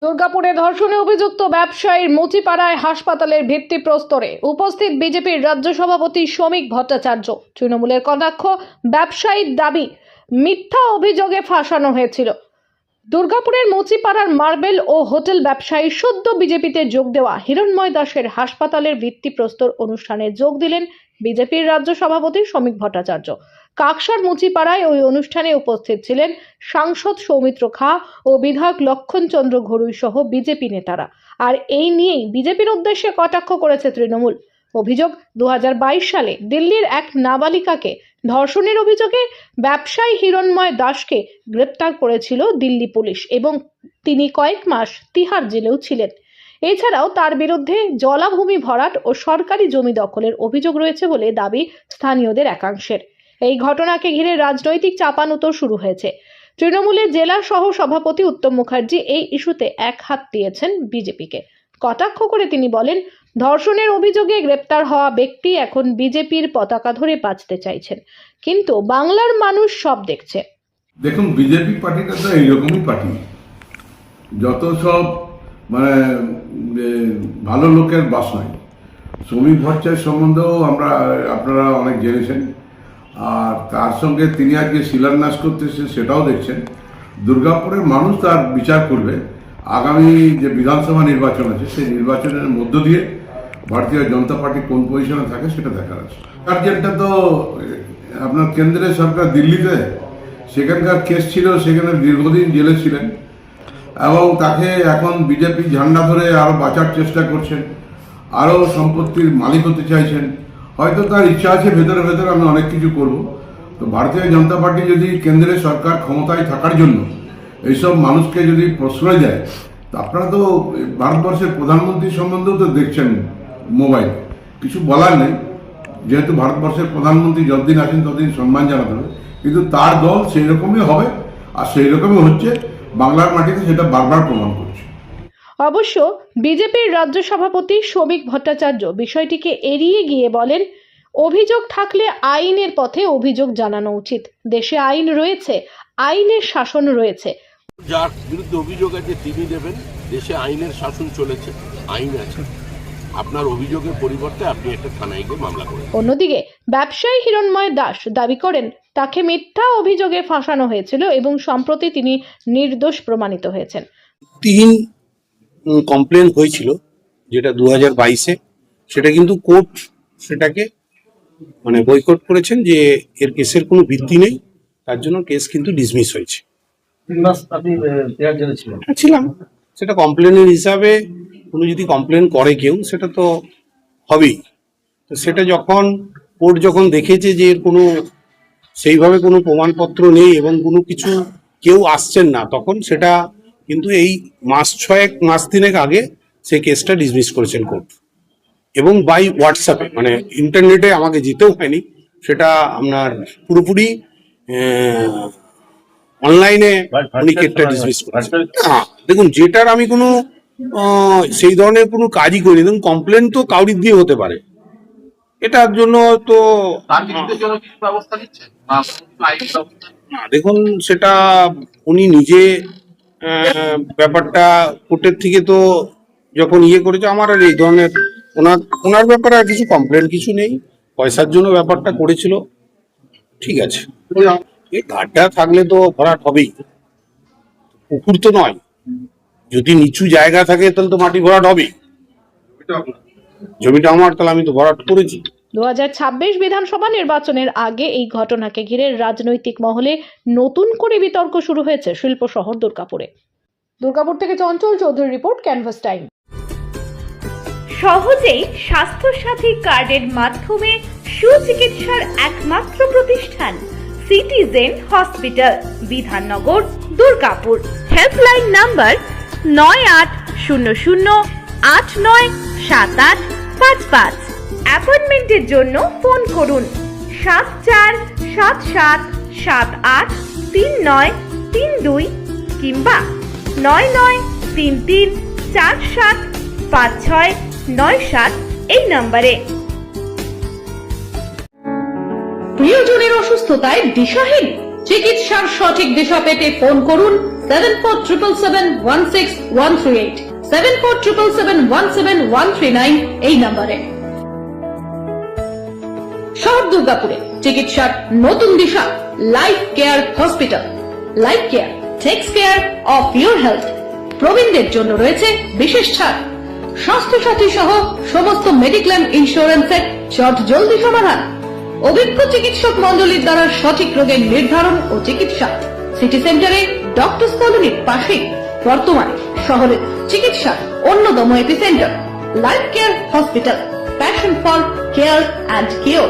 দুর্গাপুরে ধর্ষণে অভিযুক্ত ব্যবসায়ীর মুচিপাড়ায় হাসপাতালের ভিত্তিপ্রস্তরে উপস্থিত বিজেপির রাজ্য সভাপতি শ্রমিক ভট্টাচার্য। তৃণমূলের কটাক্ষ, ব্যবসায়ীর দাবি মিথ্যা অভিযোগে ফাঁসানো হয়েছিল। দুর্গাপুরের মুচিপাড়ার মার্বেল ও হোটেল ব্যবসায়ী সদ্য বিজেপিতে যোগ দেওয়া হিরণময় দাসের হাসপাতালের ভিত্তিপ্রস্তর অনুষ্ঠানে যোগ দিলেন বিজেপির রাজ্য সভাপতি শ্রমিক ভট্টাচার্য। কাকসার মুচিপাড়ায় ওই অনুষ্ঠানে উপস্থিত ছিলেন সাংসদ সৌমিত্র খাঁ ও বিধায়ক লক্ষণচন্দ্র ঘড়ুই সহ বিজেপি নেতারা। আর এই নিয়েই বিজেপির উদ্দেশ্যে কটাক্ষ করেছে তৃণমূল। অভিযোগ, 2022 সালে দিল্লির এক নাবালিকাকে ধর্ষণের অভিযোগে ব্যবসায়ী হিরণময় দাসকে গ্রেপ্তার করেছিল দিল্লি পুলিশ এবং তিনি কয়েক মাস তিহার জেলেও ছিলেন। এছাড়াও তার বিরুদ্ধে জলাভূমি ভরাট ও সরকারি জমি দখলের অভিযোগ রয়েছে বলে দাবি স্থানীয়দের একাংশের। এই ঘটনাকে ঘিরে রাজনৈতিক চাপানুতোর শুরু হয়েছে। তৃণমূলের জেলা সহ সভাপতি উত্তম মুখার্জি এই ইস্যুতে এক হাত দিয়েছেন বিজেপিকে। কটাক্ষ করে তিনি বলেন, ধর্ষণের অভিযোগে গ্রেপ্তার হওয়া ব্যক্তি এখন বিজেপির পতাকা ধরে বাঁচতে চাইছেন, কিন্তু বাংলার মানুষ সব দেখছে। দেখুন, বিজেপি পার্টিটা তো এইরকমই পার্টি, যত সব মানে ভালো লোকের বাস নয়। শ্রমিক ভট্টাচার্য সম্বন্ধেও আপনারা অনেক জেনেছেন, আর তার সঙ্গে তিনি আজকে শিলান্যাস করতেছেন সেটাও দেখছেন। দুর্গাপুরের মানুষ তার বিচার করবে। আগামী যে বিধানসভা নির্বাচন আছে সেই নির্বাচনের মধ্য দিয়ে ভারতীয় জনতা পার্টি কোন পজিশনে থাকে সেটা দেখার আছে। আর যেটা তো আপনার কেন্দ্রের সরকার দিল্লিতে, সেখানকার কেস ছিল, সেখানে দীর্ঘদিন জেলে ছিলেন এবং তাকে এখন বিজেপি ঝান্ডা ধরে আরও বাঁচার চেষ্টা করছেন, আরও সম্পত্তির মালিক হতে চাইছেন। হয়তো তার ইচ্ছা আছে ভেতরে ভেতরে আমি অনেক কিছু করব। তো ভারতীয় জনতা পার্টি যদি কেন্দ্রের সরকার ক্ষমতায় থাকার জন্য এইসব মানুষকে যদি প্রশ্রয় দেয়, তো আপনারা তো ভারতবর্ষের প্রধানমন্ত্রী সম্বন্ধেও তো দেখছেন মোবাইল, কিছু বলার নেই। যেহেতু ভারতবর্ষের প্রধানমন্ত্রী যতদিন আছেন ততদিন সম্মান জানাতে হবে, কিন্তু তার দল সেই রকমই হবে আর সেই রকমই হচ্ছে। বাংলার মাটিতে সেটা বারবার প্রমাণ করছে। অবশ্য বিজেপির রাজ্য সভাপতি শ্রমিক ভট্টাচার্য বিষয়টিকে এড়িয়ে গিয়ে বলেন, অভিযোগ থাকলে আইনের পথে অভিযোগ জানানো উচিত। দেশে আইন রয়েছে, আইনের শাসন রয়েছে। যার বিরুদ্ধে অভিযোগ আছে তিনি দেবেন। দেশে আইনের শাসন চলেছে, আইন আছে। আপনার অভিযোগের পরিবর্তে আপনি একটা থানায় গিয়ে মামলা করেন। অন্যদিকে ব্যবসায়ী হিরণময় দাস দাবি করেন তাকে মিথ্যা অভিযোগে ফাঁসানো হয়েছিল এবং সম্প্রতি তিনি নির্দোষ প্রমাণিত হয়েছেন। 3 কমপ্লেন হয়েছিল, যেটা 2022-এ, সেটা কিন্তু কোর্ট সেটাকে মানে বয়কট করেছেন যে এর কেসের কোনো ভিত্তি নেই, তার জন্য কেস কিন্তু ডিসমিস হয়েছে। 3 মাস আপনি তিহার জেলে ছিলেন? ছিলাম। সেটা কমপ্লেনের হিসাবে কোনো যদি কমপ্লেন করে কেউ, সেটা তো হবেই। তো সেটা যখন কোর্ট যখন দেখেছে যে এর কোনো সেইভাবে কোনো প্রমাণপত্র নেই এবং কোনো কিছু কেউ আসছেন না, তখন সেটা কিন্তু এই মাস 6-3 আগে সেই কেসটা ডিসমিস করেছেন কোর্ট, এবং বাই হোয়াটসঅ্যাপে, মানে ইন্টারনেটে আমাকে যেতেও হয়নি। সেটা আপনার পুরোপুরি অনলাইনে উনি কেসটা ডিসমিস করেছেন। দেখুন, যেটার আমি কোনো সেই ধরনের কোনো কাজই করিনি। দেখুন, কমপ্লেন তো কাউরির দিয়ে হতে পারে, এটার জন্য তো দেখুন সেটা উনি নিজে ব্যাপারটা কোর্টের থেকে তো যখন করেছে, আমার আর এই ধরনের ওনার ব্যাপারে আর কিছু কমপ্লেন কিছু নেই। পয়সার জন্য ব্যাপারটা করেছিল, ঠিক আছে। এই ঘাটটা থাকলে তো ভরাট হবেই, পুকুর তো নয়। যদি নিচু জায়গা থাকে তাহলে তো মাটি ভরাট হবেই। জমিটা আমার, তাহলে আমি তো ভরাট করেছি। 2026 বিধানসভা নির্বাচনের আগে এই ঘটনাকে ঘিরে রাজনৈতিক মহলে নতুন করে বিতর্ক শুরু হয়েছে শিল্প শহর দুর্গাপুরে। দুর্গাপুর থেকে চঞ্চল চৌধুরীর রিপোর্ট, ক্যানভাস টাইম। সহজেই স্বাস্থ্যসাথী কার্ডের মাধ্যমে সুচিকিৎসার একমাত্র প্রতিষ্ঠান citizen hospital, Bidhannagar, Durgapur. Helpline number 9800897855। অ্যাপয়েন্টমেন্টের জন্য ফোন করুন 7477783932 কিংবা 9933475697 এই নম্বরে। প্রিয়জনের অসুস্থতায় দিশাহীন, চিকিৎসার সঠিক দিশা পেতে ফোন করুন 7477716138, 7477717139 এই নম্বরে। শহর দুর্গাপুরে চিকিৎসার নতুন দিশা Life Care Hospital. Life Care takes care of your health. প্রবীণদের জন্য রয়েছে বিশেষ ছাড়। স্বাস্থ্য সাথী সহ সমস্ত মেডিক্লেম ইন্স্যুরেন্সের চট জলদি সমাধান। অভিজ্ঞ চিকিৎসক মণ্ডলীর দ্বারা সঠিক রোগের নির্ধারণ ও চিকিৎসা। সিটি সেন্টারে ডক্টরস কলোনির পাশেই বর্তমানে শহরের চিকিৎসার অন্যতম epicentre life Care hospital, passion for care and cure.